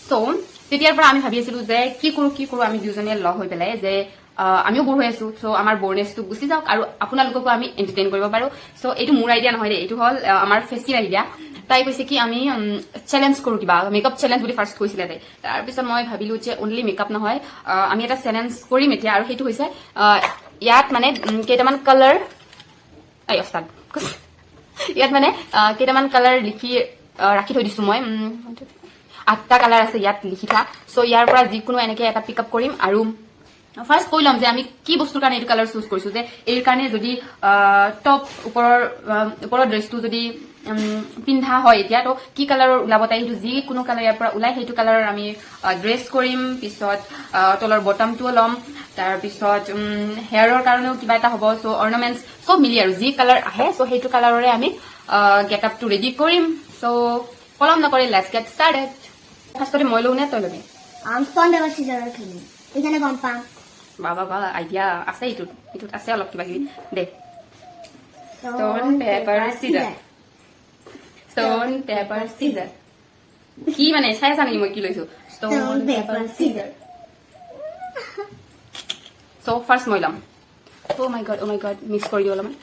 So তেতিয়াৰ পৰা আমি ভাবি আছিলো যে কি কৰো আমি দুজনে লগ হৈ পেলাই যে আমিও বৰ হৈ আছো সো আমাৰ বোৰনেছটো গুচি যাওক আৰু আপোনালোককো আমি এন্টাৰটেইন কৰিব পাৰো সো এইটো মোৰ আইডিয়া নহয় দেই এইটো হল আমাৰ ফেচিৰ আইডিয়া তাই কৈছে কি আমি চেলেঞ্জ কৰো কিবা মেকআপ চেলেঞ্জ বুলি ফাৰ্ষ্ট কৈছিলে তাই তাৰপিছত মই ভাবিলো যে অনলি মেকআপ নহয় আমি এটা চেলেঞ্জ কৰিম এতিয়া আৰু সেইটো হৈছে ইয়াত মানে কেইটামান কালাৰ ইয়াত মানে কেইটামান কালাৰ লিখি ৰাখি থৈ দিছো মই 8টা কালাৰ আছে ইয়াত লিখি থোৱা সো ইয়াৰ পৰা যিকোনো এনেকে এটা পিক আপ কৰিম আৰু ফাৰ্ষ্ট কৈ ল'ম যে আমি কি বস্তুৰ কাৰণে এইটো কালাৰ চুজ কৰিছো যে এই কাৰণে যদি টপ ওপৰৰ ড্ৰেছটো যদি পিন্ধা হয় এতিয়া তো কি কালাৰৰ ওলাব তাই সেইটো যিকোনো কালাৰ ইয়াৰ পৰা ওলাই সেইটো কালাৰৰ আমি ড্ৰেছ কৰিম পিছত তলৰ বটমটোও ল'ম তাৰপিছত হেয়াৰৰ কাৰণেও কিবা এটা হ'ব সো অৰ্নামেণ্টছ চব মিলি আৰু যি কালাৰ আহে সো সেইটো কালাৰৰে আমি গেট আপটো ৰেডি কৰিম সো পলম নকৰি লেটছ গেট ষ্টাৰ্টেড ফাৰ্ষ্টতে মই লওঁ নে তই ল'বি স্পন পেপাৰ চিজাৰৰ খেলিম এইখানে গম পাম বাবা আইডিয়া আছে এইটোত আছে অলপ কিবা কিবি দে ষ্টন পেপাৰ চিজাৰ কি মানে চাই আছা নেকি মই কি লৈছো stone paper seizure so first মই ল'ম অ মাই গড মিক্স কৰি দিওঁ অলপমান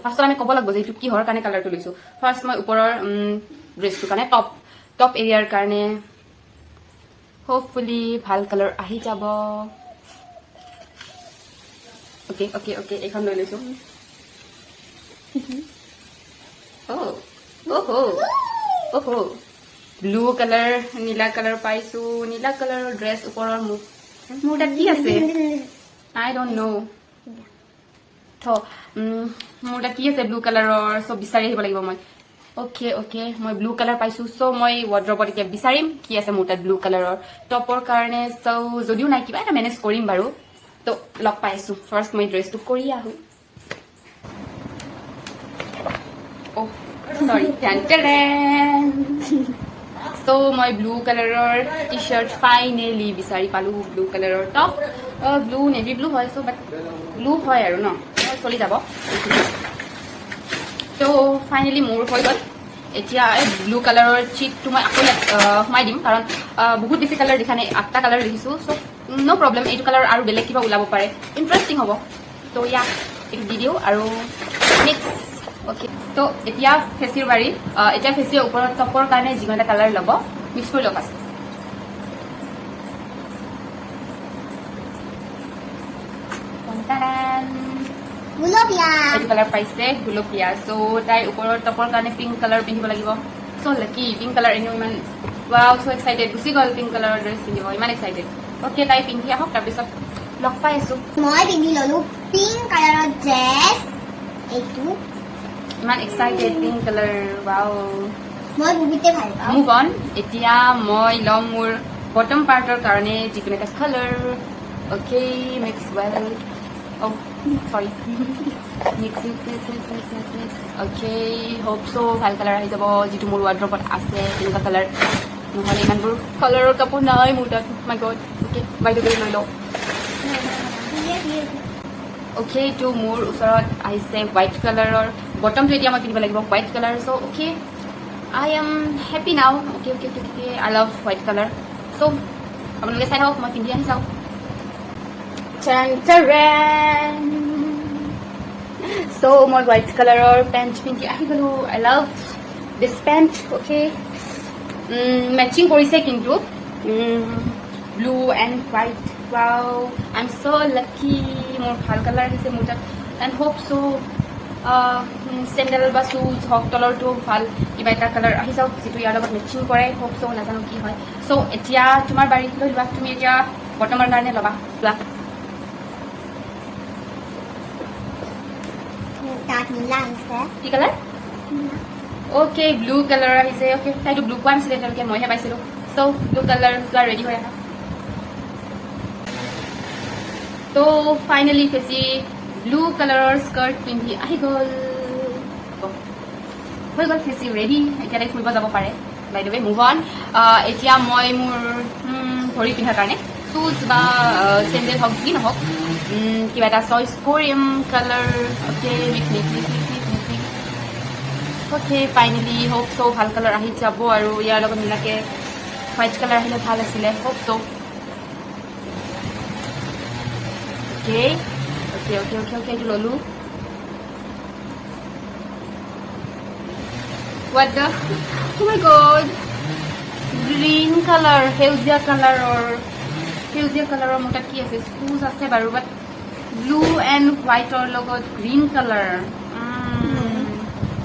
ফাৰ্ষ্টত আমি ক'ব লাগিব যে এইটো কিহৰ কাৰণে কালাৰটো লৈছো ফাৰ্ষ্ট মই ওপৰৰ ড্ৰেছটোৰ কাৰণে টপ এৰিয়াৰ কাৰণে হোপফুলি ভাল কালাৰ আহি যাব ওকে এইখন লৈ লৈছো ব্লু কালাৰ নীলা কালাৰ পাইছো নীলা কালাৰৰ ড্ৰেছ ওপৰৰ মোৰ তাত কি আছে আই ডোন্ট নো মোৰ তাত কি আছে ব্লু কালাৰৰ চব বিচাৰি আহিব লাগিব মই ওকে মই ব্লু কালাৰ পাইছো সো মই ৱাৰ্ড্ৰবত এতিয়া বিচাৰিম কি আছে মোৰ তাত ব্লু কালাৰৰ টপৰ কাৰণে সো যদিও নাই কিবা এটা মেনেজ কৰিম বাৰু তো লগ পাইছো ফাৰ্ষ্ট মই ড্ৰেছটো কৰি আহো সৰি সো মই ব্লু কালাৰৰ টি চাৰ্ট ফাইনেলি বিচাৰি পালো ব্লু কালাৰৰ টপ ব্লু নেভি ব্লু হয় সো বাট ব্লু হয় আৰু ন চলি যাব তো ফাইনেলি মোৰ হৈ গ'ল এতিয়া ব্লু কালাৰৰ চিটটো মই আকৌ সোমাই দিম কাৰণ বহুত বেছি কালাৰ দেখা নাই 8টা কালাৰ দেখিছো সো নো প্ৰব্লেম এইটো কালাৰ আৰু বেলেগ কিবা ওলাব পাৰে ইণ্টাৰেষ্টিং হ'ব তো এইটো দি দিওঁ আৰু নেক্সট ওকে তো এতিয়া ফেচিৰ বাৰী এতিয়া ফেচিৰ ওপৰত টপৰ কাৰণে যিকোনো এটা কালাৰ ল'ব মিক্স কৰি লওক আছে এইটো কালাৰ পাইছে গুলপীয়া সো তাই ওপৰৰ টপৰ কাৰণে পিংক কালাৰ পিন্ধিব লাগিব সো লাকি পিংক কালাৰ এনেও ইমান ৱাও সো এক্সাইটেড গুচি গ'ল পিংক কালাৰৰ ড্ৰেছ পিন্ধিব ইমান এক্সাইটেড ওকে তাই পিন্ধি আহক তাৰপিছত লগ পাই আছো মই পিন্ধি ললো পিংক কালাৰৰ ড্ৰেছ এইটো ইমান এক্সাইটেড পিংক কালাৰ ৱাও মই বহুতে ভাল পাওঁ মুভ অন এতিয়া মই ল'ম মোৰ বটম পাৰ্টৰ কাৰণে যিকোনো এটা colour okay mix well sorry mix okay hope so ভাল কালাৰ আহি যাব যিটো মোৰ ৱাৰ্ড্ৰবত আছে তেনেকুৱা কালাৰ নহলে ইমানবোৰ কালাৰৰ কাপোৰ নাই মোৰ তাত মাই গড ওকে বাইদেউ লৈ লওঁ ওকে তো মোৰ ওচৰত আহিছে হোৱাইট কালাৰৰ বটমটো এতিয়া মই পিন্ধিব লাগিব white colour shoe' okay I am happy now okay I love white colour shoe' আপোনালোকে চাই থাকক মই পিন্ধি আহি চাওক so মই হোৱাইট কালাৰৰ পেণ্ট পিন্ধি আহি গলো I love this pant okay matching কৰিছে কিন্তু blue and white wow I am so' lucky মোৰ ভাল কালাৰ আহিছে মোৰ তাত এণ্ড হোপ চ' চেণ্ডেল বা শ্বুজ হওক তলৰটো ভাল কিবা এটা কালাৰ আহি যাওক যিটো ইয়াৰ লগত মেচিং কৰে হোপ চ' নাজানো কি হয় চ' এতিয়া তোমাৰ বাৰীত লৈ লোৱা তুমি এতিয়া বৰ্তমান কাৰণে ল'বা লোৱা কি কালাৰ ওকে ব্লু কালাৰ আহিছে ওকে তাইটো ব্লু পোৱা নাছিলে তেওঁলোকে মইহে পাইছিলো চ' ব্লু কালাৰ যোৱা ৰেডি হৈ আহা তো ফাইনেলি ফেচি ব্লু কালাৰৰ স্কাৰ্ট পিন্ধি আহি গ'ল হৈ গ'ল ফেচি ৰেডি এতিয়া তাই ফুৰিব যাব পাৰে বাই দ্য ৱে মুভ অন এতিয়া মই মোৰ ভৰি পিন্ধাৰ কাৰণে শ্বুজ বা চেণ্ডেল হওক যি নহওক কিবা এটা চইচ কৰিম colour okay Okay, finally, hope so. ভাল color আহি যাব আৰু ইয়াৰ লগত মিলাকে white color আহিলে ভাল আছিলে. Hope so. Okay. Okay. Lolu. What the? Oh my god. Green color, সেউজীয়া color or মোটা কি আছে? Shoes আছে বাৰু, but blue and white or লগত green color.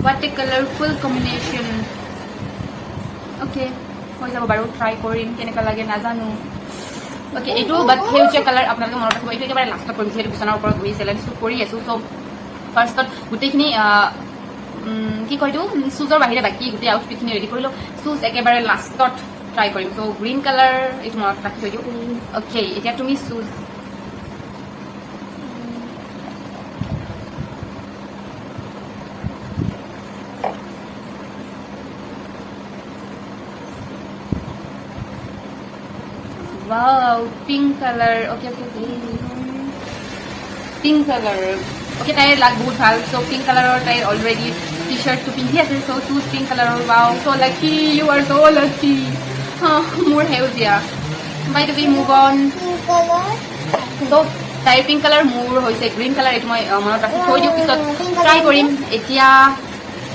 What a colorful combination. Okay, হৈ যাব বাৰু, try কৰিম কেনেকা লাগে নাজানো. Okay, এইটো but সেউজীয়া color আপোনালোকে মনত ৰাখিব, এইটো একেবাৰে লাষ্টত কৰিম যিহেতু বিচনাৰ ওপৰত বহি চেলেঞ্জটো কৰি আছো. চ' ফাৰ্ষ্টত গোটেইখিনি কি কয় এইটো চুজৰ বাহিৰে বাকী গোটেই আউটফিটখিনি ৰেডি কৰিলোঁ. চুজ একেবাৰে লাষ্টত ট্ৰাই কৰিম. চ' গ্ৰীণ কালাৰ এইটো মনত ৰাখি থৈ দিওঁ. অ'কে, এতিয়া তুমি choose wow, pink color. Okay. Pink color. Okay, tayo lag bahut bhal. So pink color or tayo already t-shirt to pink yes. So choose pink color. Wow, so lucky. You are so lucky. More healthier. By the way, move on. Pink color. So tayo pink color more hoise green color etu moi monot rakhi thoi diu pisot try korim. Etia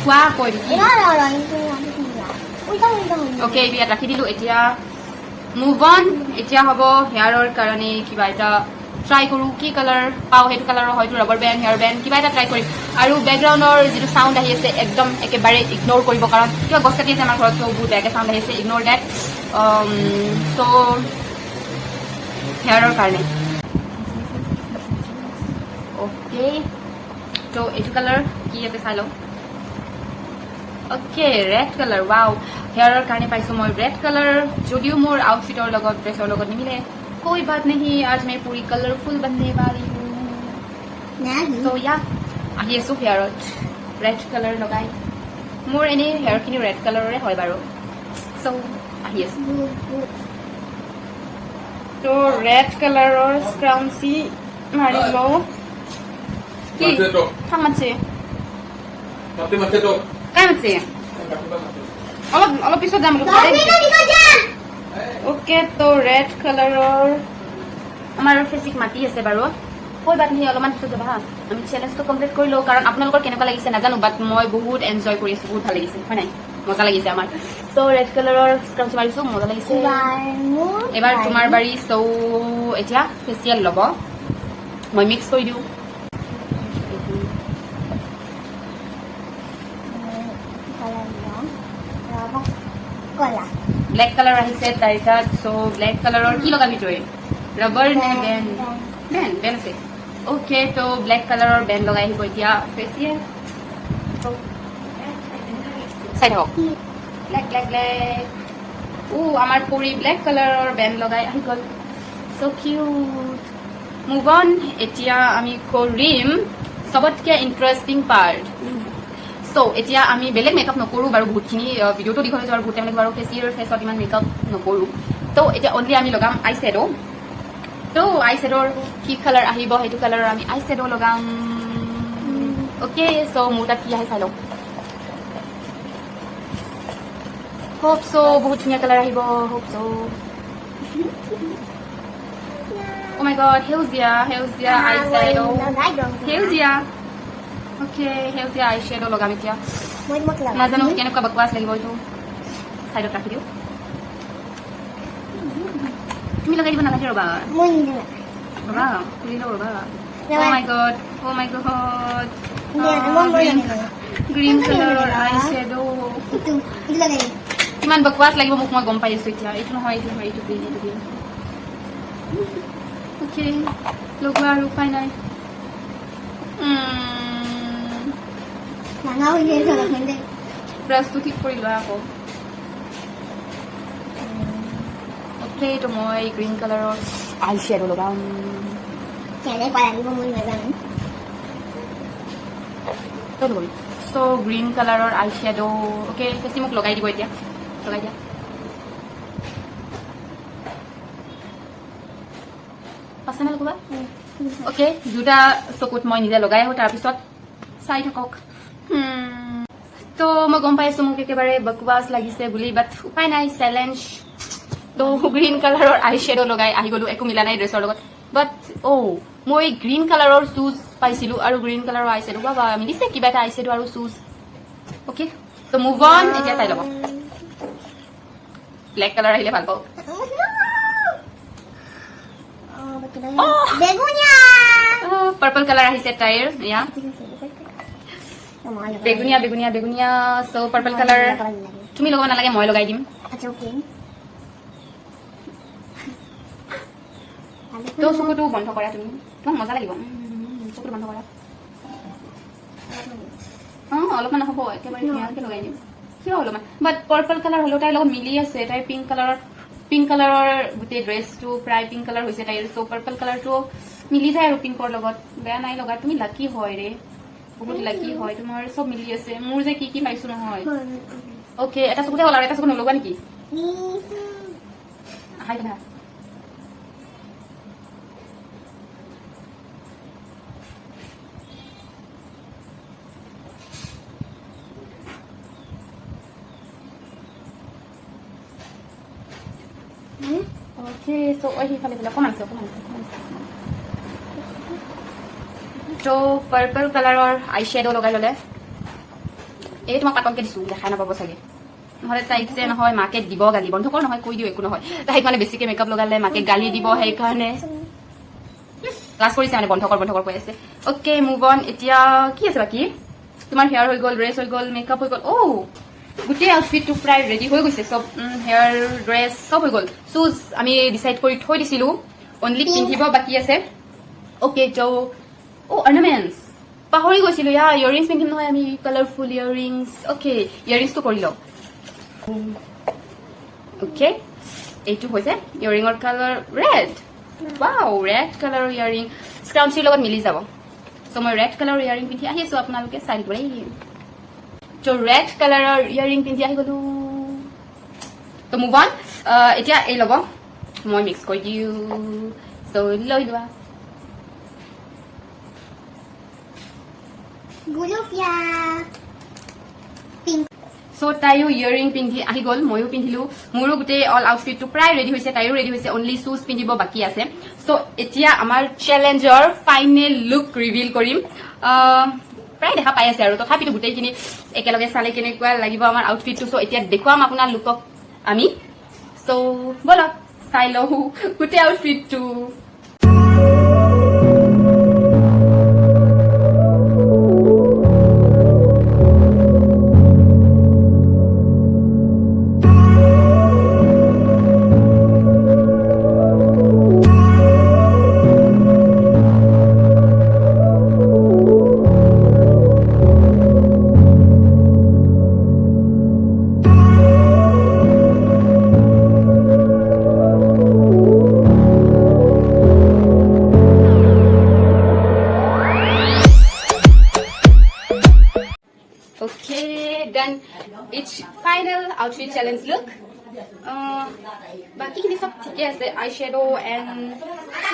khua koi di. Okay, bi rakhi dilu etia move on. Etia hobo hair or karone kiba eta try koru ki color pao hetu color hoytu rubber band hair band kiba eta try korim aru background or jitu sound ahi ase ekdom ekebare ignore koribo karon kiba gos kati ase amar ghorot so bahut bege sound ahi ase ignore that. So hair or karone okay, so etu color ki ase sai lo. Okay, red color. Wow, hair or karone paisu moi red color jodio more outfit or logot dress or logot nimile कोई बात नहीं, आज मैं पूरी colourful बनने वाली हूँ. So yeah, আহি আছো হেয়াৰত ৰেড কালাৰ লগাই. মোৰ এনে হেয়াৰখিনি ৰেড কালাৰৰে হয় বাৰু. So আহি আছো. তো ৰেড কালাৰৰ স্ক্ৰাউন্সি মাৰি লওঁ. কি থাক মাছে কাই মাছে অলপ পিছত যাম. ओके, तो रेड कलर আমাৰ ফেসিক মাটি আছে বাৰু. কই বাত নি অলমান পিছত যাবা. আমি চ্যালেঞ্জটো কমপ্লিট কৰি লও কাৰণ আপোনালোকৰ কেনেকুৱা লাগিছে নাজানো, বাট মই বহুত এনজয় কৰি আছো, বহুত ভাল লাগিছে হয় নাই, মজা লাগিছে আমাৰ. সো ৰেড কালাৰৰ স্ক্ৰাউন্স মাৰিছো, মজা লাগিছে. এবাৰ তোমাৰ বাৰী. সো এতিয়া ফেচিয়েল লব, মই মিক্স কৰি দিও. ব্ল্যাক কালাৰ আহিছে তাইটাত. সো ব্ল্যাক কালাৰৰ কি লগাবি তই? ৰবৰ নে বেন্ড? বেন্ড আছে. ওকে, তো ব্ল্যাক কালাৰৰ বেন্ড লগাই আহিব এতিয়া ফেচিয়েল. চাই থাকক. ব্ল্যাক আমাৰ পুৰি ব্ল্যাক কালাৰৰ বেন্ড লগাই আহি গ'ল. So cute. Move on. এতিয়া আমি কৰিম সবতকে ইন্টাৰেষ্টিং পাৰ্ট. সো এতিয়া আমি বেলেগ মেকআপ নকৰো বাৰু, বহুতখিনি ভিডিঅ'টো দীঘল হৈ যাব, বহুত টাইম লাগিব বাৰু. ফেচত ইমান মেকআপ নকৰো. তো এতিয়া অনলি আমি লগাম আই শ্বেডো. তো আই শ্বেডোৰ কি কালাৰ আহিব সেইটো কালাৰৰ আমি আই শ্বেডো লগাম. ওকে, সো মোৰ তাত কি আহে চাই লওঁ. হোপ সো বহুত ধুনীয়া কালাৰ আহিব. হোপ সো ও মাই গড, সেউজীয়া আই শ্বেডো. সেউজীয়া. ওকে, সেউজীয়া আই শ্বেডো লগাম এতিয়া. নাজানো কেনেকুৱা বকৱাছ লাগিব, এইটো চাইডত ৰাখি দিওঁ. তুমি লগাই দিব নালাগে, ৰবা ৰবা খুলি লওঁ ৰবা. ও মাই গড গ্ৰীণ কালাৰৰ আই শ্বেডো. কিমান বকৱাছ লাগিব মোক মই গম পাই আছো এতিয়া. এইটো নহয়, এইটো গ্ৰীণ. ওকে, লগোৱা আৰু উপায় নাই. ব্ৰাছটো ঠিক কৰি লোৱা আকৌ. ওকে, তো মই গ্ৰীণ কালাৰৰ আই শ্বেডো লগাম. সো গ্ৰীণ কালাৰৰ আই শ্বেডো. ওকে, বেছি মোক লগাই দিব এতিয়া. লগাই দিয়া. পাছনে লগবা. ওকে, দুটা চকুত মই নিজে লগাই আহো, তাৰপিছত চাই থাকক. তো মই গম পাইছো মোক একেবাৰে বকৱাছ লাগিছে বুলি বাট উপায় নাই চেলেঞ্জ তো গ্ৰীণ কালাৰৰ আই শ্বেডো লগাই আহি গলো একো মিলা নাই ড্ৰেছৰ লগত বাট মই গ্ৰীণ কালাৰৰ শুজ পাইছিলো আৰু গ্ৰীণ কালাৰৰ আই শ্বেডো বাবা মিলিছে কিবা এটা আই শ্বেডো আৰু শুজ ওকে তো মুভ অন এতিয়া তাই ল'ব ব্লেক কালাৰ আহিলে ভাল পাওঁ বেগুনিয়া পাৰ্পল কালাৰ আহিছে তাইৰ ইয়া begonia begonia begonia so purple colour তুমি লগাব নালাগে মই লগাই দিম আচ্ছা ওকে তো চকুটো বন্ধ কৰা তুমি তোমাক মজা লাগিব চকুটো বন্ধ কৰা অলপমান হ'ব একেবাৰে ধুনীয়াকৈ লগাই দিম কিয় অলপমান বাট পাৰ্পল কালাৰ হ'লেও তাইৰ লগত মিলি আছে তাই পিংক কালাৰৰ গোটেই ড্ৰেছটো প্ৰায় পিংক কালাৰ হৈছে তাইৰ চ' পাৰ্পল কালাৰটো মিলি যায় আৰু পিংকৰ লগত বেয়া নাই লগা তুমি লাকি হয় ৰে বহুত লাকি হয় তোমাৰ চব মিলি আছে মোৰ যে কি পাইছো নহয় অ'কে এটা চকুতে হ'ল আৰু এটা চকু নলগোৱা নেকি হাই কথা Okay, so সিফালে অকণমান আছে তো পাৰ্পল কালাৰৰ আই শ্বেডো লগাই ল'লে এই তোমাক পাতলকে দিছো দেখাই নাপাব চাগে নহ'লে তাইক যে নহয় মাকে দিব গালি বন্ধ কৰ নহয় কৈ দিওঁ একো নহয় তাইক মানে বেছিকে মেকআপ লগালে মাকে গালি দিব সেইকাৰণে ক্লাছ কৰিছে মানে বন্ধ কৰ কৈ আছে অ'কে মুভ অন এতিয়া কি আছে বাকী তোমাৰ হেয়াৰ হৈ গ'ল ড্ৰেছ হৈ গ'ল মেকআপ হৈ গ'ল গোটেই আউটফিটটো প্ৰায় ৰেডি হৈ গৈছে চব হেয়াৰ ড্ৰেছ চব হৈ গ'ল শুজ আমি ডিচাইড কৰি থৈ দিছিলো অনলি পিন্ধিব বাকী আছে অ'কে তো অৰ্নামেণ্টছ পাহৰি গৈছিলো ইয়াৰিংছ পিন্ধিম নহয় আমি কালাৰফুল ইয়াৰিংছ অ'কে ইয়াৰিংছটো কৰি লওঁ অ'কে এইটো হৈছে ইয়াৰিঙৰ কালাৰ ৰেড ৱাও ৰেড কালাৰৰ ইয়াৰিং স্ক্ৰাউঞ্চিৰ লগত মিলি যাব চ' মই ৰেড কালাৰৰ ইয়াৰিং পিন্ধি আহি আছো আপোনালোকে চাই দিব তো ৰেড কালাৰৰ ইয়াৰিং পিন্ধি আহি গলো তো মুভ অন এতিয়া এই ল'ব মই মিক্স কৰি দিওঁ চ' লৈ লোৱা গুলপীয়া পিংক চ' তাইও ইয়াৰিং পিন্ধি আহি গ'ল ময়ো পিন্ধিলো মোৰো গোটেই অল আউটফিটটো প্ৰায় ৰেডি হৈছে তাইৰো ৰেডি হৈছে অনলি শুজ পিন্ধিব বাকী আছে চ' এতিয়া আমাৰ চেলেঞ্জৰ ফাইনেল লুক ৰিভিল কৰিম প্ৰায় দেখা পাই আছে আৰু তথাপিতো গোটেইখিনি একেলগে চালে কেনেকুৱা লাগিব আমাৰ আউটফিটটো চ' এতিয়া দেখুৱাম আপোনাৰ লুকক আমি চ' বলক চাই লওঁ গোটেই আউটফিটটো Okay, done. It's final outfit challenge look. বাকি খিনি সব ঠিকে আছে আই শ্বেডো এণ্ড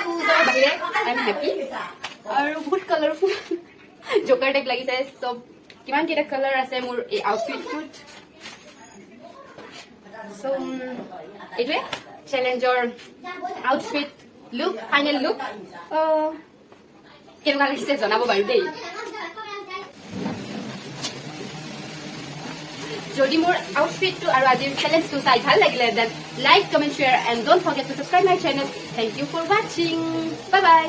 শুজৰ বাহিৰে আই এম হেপী আৰু বহুত কালাৰফুল জকাৰ টাইপ লাগিছে চব কিমান কেইটা কালাৰ আছে মোৰ এই আউটফিটটোত চ' এইটোৱে চেলেঞ্জৰ আউটফিট লুক ফাইনেল লুক কেনেকুৱা লাগিছে জনাব বাৰু দেই যদি মোৰ আউটফিটটো আৰু আজিৰ চেলেঞ্জটো চাই ভাল লাগিলে then like comment share and don't forget to subscribe my channel thank you for ৱাচিং বাই বাই